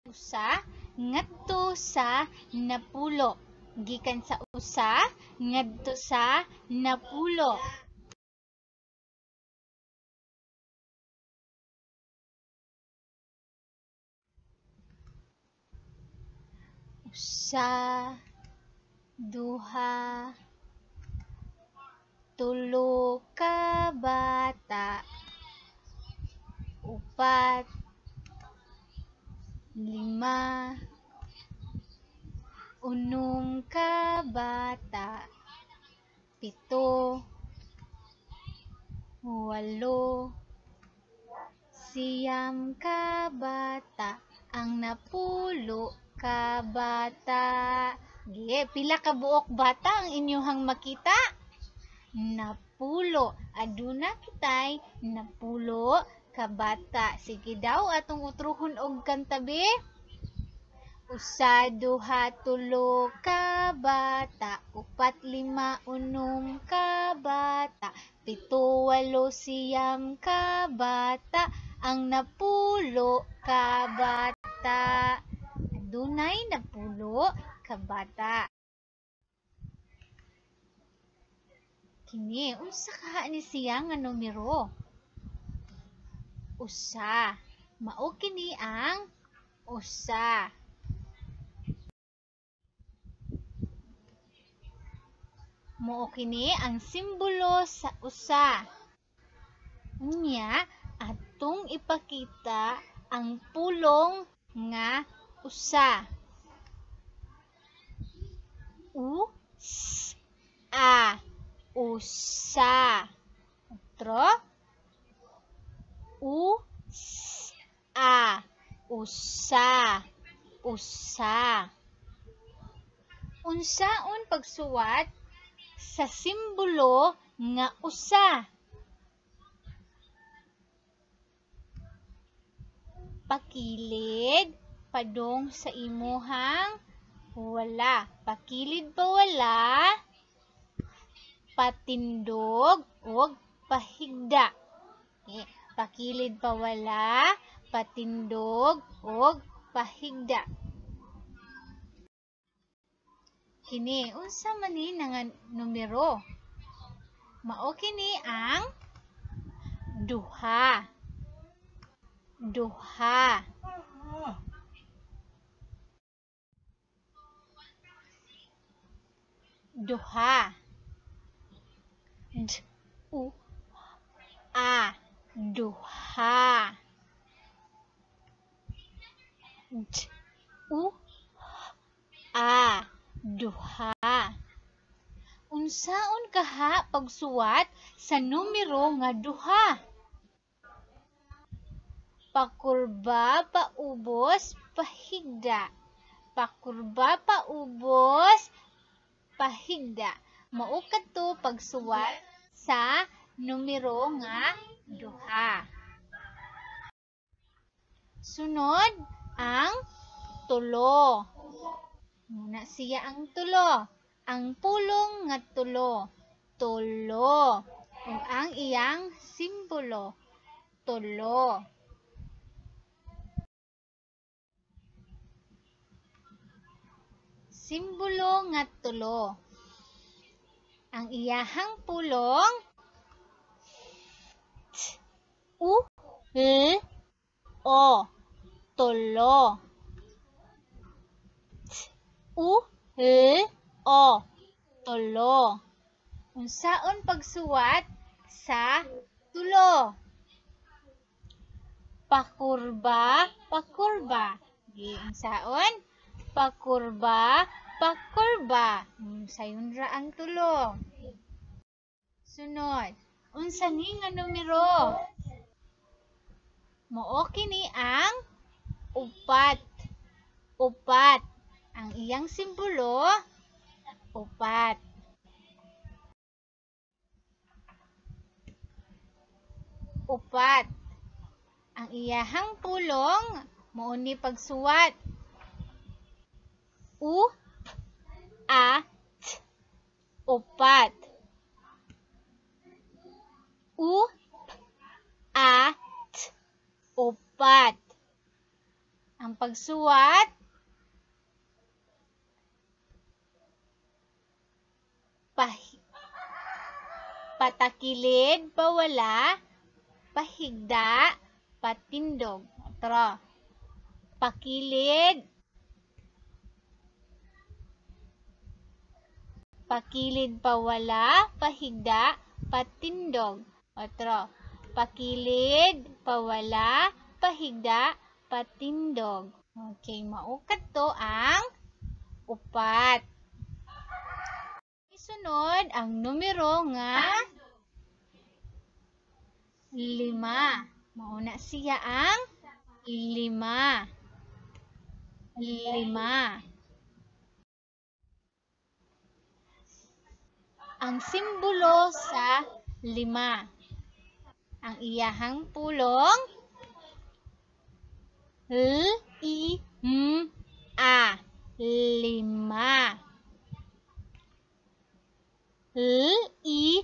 usa ngadto sa 10. Gikan sa usa ngadto sa 10. Usa, duha, tulo ka bata, upat, lima, unom ka bata, pito, walo, siyam ka bata, ang napulo ka bata. Pila ka buok bata ang inyuhang makita? Napulo. Aduna kitay napulo ka bata. Sige daw atong utruhon og kantabi. Usa, duha, tulo ka bata, upat, lima, unom ka bata, pito, walo, siyam ka bata, ang napulo ka bata. Adunay napulo ka bata. Kini unsa kaha ni siya nga numero? Usa. Mao kini ang usa. Mao kini ang simbolo sa usa. Unya atong ipakita ang pulong nga usa. U-S-A. Usa. Otro. U-S-A. Usa. Usa. Unsaon pagsuwat sa simbolo nga usa? Pakilid padung sa imuhang wala. Pakilid pa wala, patindog ug pahigda. Pakilid pa wala, patindog ug pahigda. Kini unsa man ni nga numero? Mao kini ang duha. Duha. Duha. D-u-a. Duha. D-u-a. Duha. Unsaon kaha pagsuwat sa numero nga duha? Pakurba, paubos, pahigda. Pakurba, paubos, pahigda. Mao kadto pagsuwat sa numero nga duha. Sunod ang tulo. Muna siya ang tulo. Ang pulong nga tulo. Tulo. Ug ang iyang simbolo. Tulo. Simbolo nga tulo. Ang iyahang pulong T-U-L-O. Tulo. T-U-L-O. Tulo. Unsaon pagsuwat sa tulo? Pakurba, pakurba. Unsaon? Pakurba, pakurba. Sayon ra ang tulo. Sunod. Unsa ni nga numero? Mao kini ang upat. Upat. Ang iyang simbolo, upat. Upat. Ang iyahang pulong, mao ni pagsuwat. U-A-T. Upat. U-A-T. Upat. Ang pagsuwat, patakilid, pawala, pahigda, patindog. Otro. Pakilid, pawala, pahigda, patindog. Otro. Pakilid, pawala, pahigda, patindog. Okay, maukat to ang upat. Isunod ang numero nga 5. Mauna siya ang 5. 5. Ang simbolo sa 5. Ang iyahang pulong L-I-M-A. 5. L-I-M-A.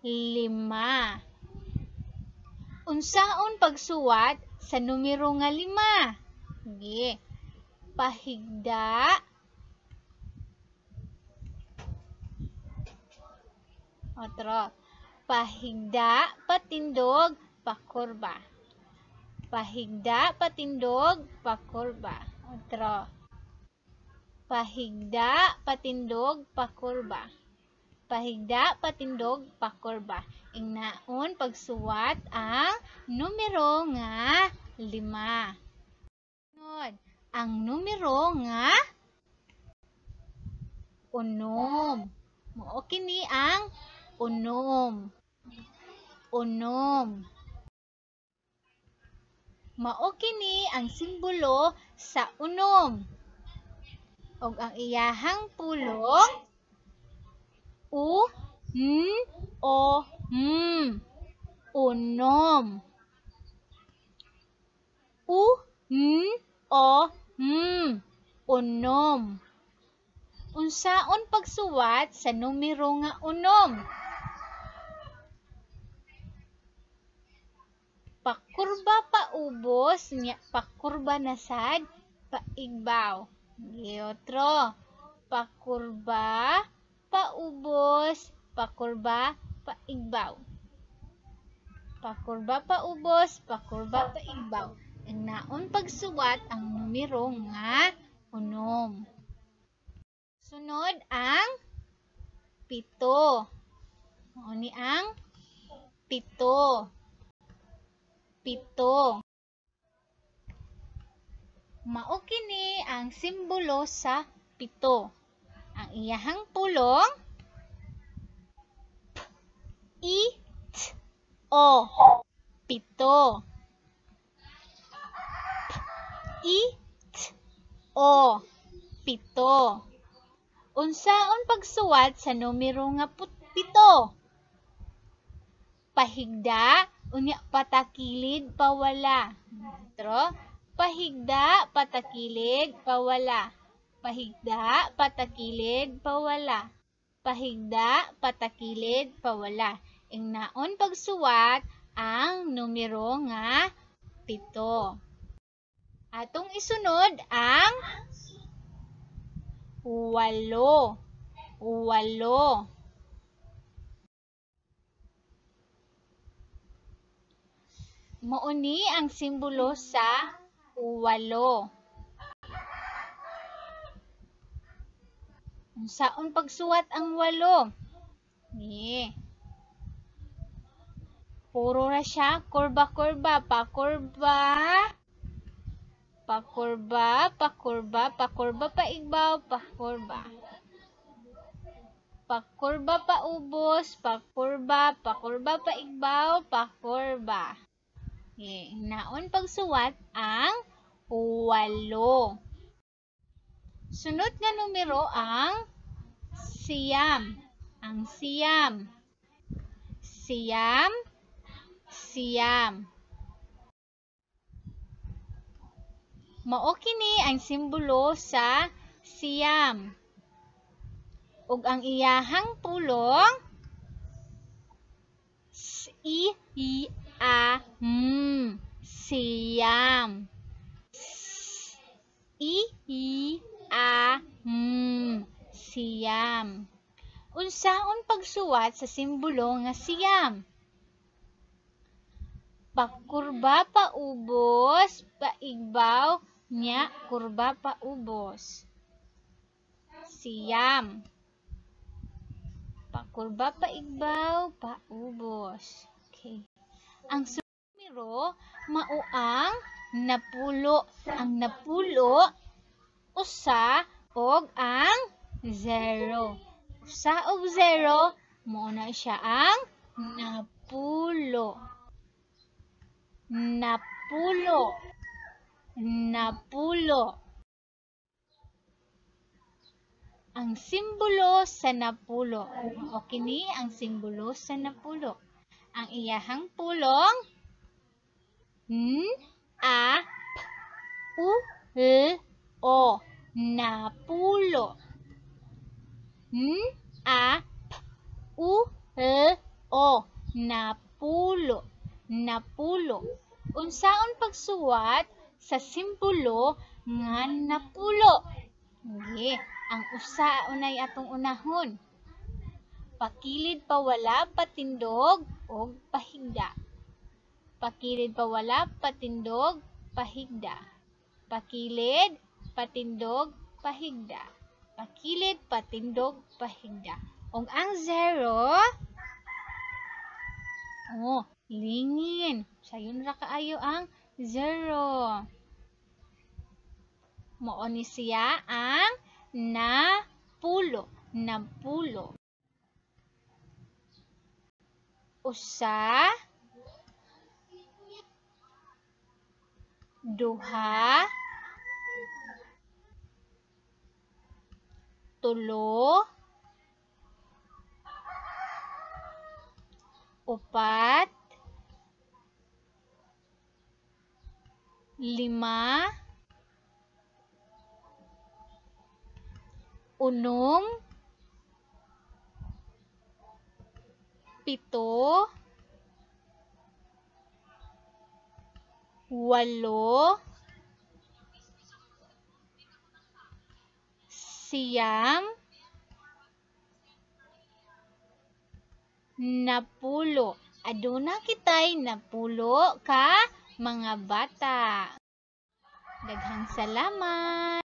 5. Unsaon pagsuwat sa numero nga 5? Sige. Pahigda. Otro. Pahigda, patindog, pakurba. Pahigda, patindog, pakurba. Otro. Pahigda, patindog, pakurba. Pahigda, patindog, pakurba. Ingnaon pagsuwat ang numero nga 5. Ang numero nga 6. Mao kini ang 6. 6. Mao kini ang simbolo sa 6. Og ang iyahang pulong U-N-O-M. 6. U-N-O-M. 6. Unsaon pagsuwat sa numero nga 6? Pakurba paubos, pakurba na sad, paigbaw. Otro. Pakurba, paubos, pakurba, paigbaw. Pakurba, paubos, pakurba, paigbaw. Ang naon pagsuwat ang numero nga 6. Sunod ang 7. Mauni ang 7. 7. Mao kini ang simbolo sa 7. Ang iyahang pulong I-T-O. 7. I-T-O. 7. Unsaon pagsuwat sa numero nga 7? Pahigda, unya patakilid, pawala. Otro. Pahigda, patakilid, pawala. Pahigda, patakilid, pawala. Pahigda, patakilid, pawala. Ingnaon pagsuwat ang numero nga 7. Atong isunod ang 8. 8. Mauni ang simbolo sa 8. Unsaon pagsuwat ang 8? Puro ra siya kurba-kurba, pakurba. Pakurba, pakurba, pakurba, paigbaw, pakurba. Pakurba, paubos, pakurba, pakurba, paigbaw, pakurba. Naon pagsuwat ang 8. Sunod nga numero ang siyam. Ang siyam. Siyam, siyam. Mao kini ang simbolo sa siyam. Ug ang iyahang pulong I-A-M. siyam. Siyam. Unsaon pagsuwat sa simbolo nga siyam? Pakurba paubos, paigbaw nya kurba paubos. Siyam. Pakurba paigbaw paubos. Okay. Ang numero mao ang napulo. Ang napulo usa og ang 0. Usa og 0 mao na siya ang napulo. Napulo. Napulo. Ang simbolo sa napulo. O kini ang simbolo sa napulo. Ang iyahang pulong N-A-P-U-L-O. Napulo. N-A-P-U-L-O. Napulo. Napulo. Unsaon pagsuwat sa simbolo nga napulo? Okay. Ang usa unay atong unahon. Pakilid pawala patindog og pahigda. Pakilid pawala patindog pahigda. Pakilid patindog pahigda. Pakilid patindog pahigda. Og ang 0 lingin. Sayon ra kaayo ang 0. Mao ni siya ang napulo. Napulo. Usa, duha, tulo, upat, lima, unom, pito, walo, siyam, napulo. Aduna kitay napulo ka mga bata. Daghang salamat.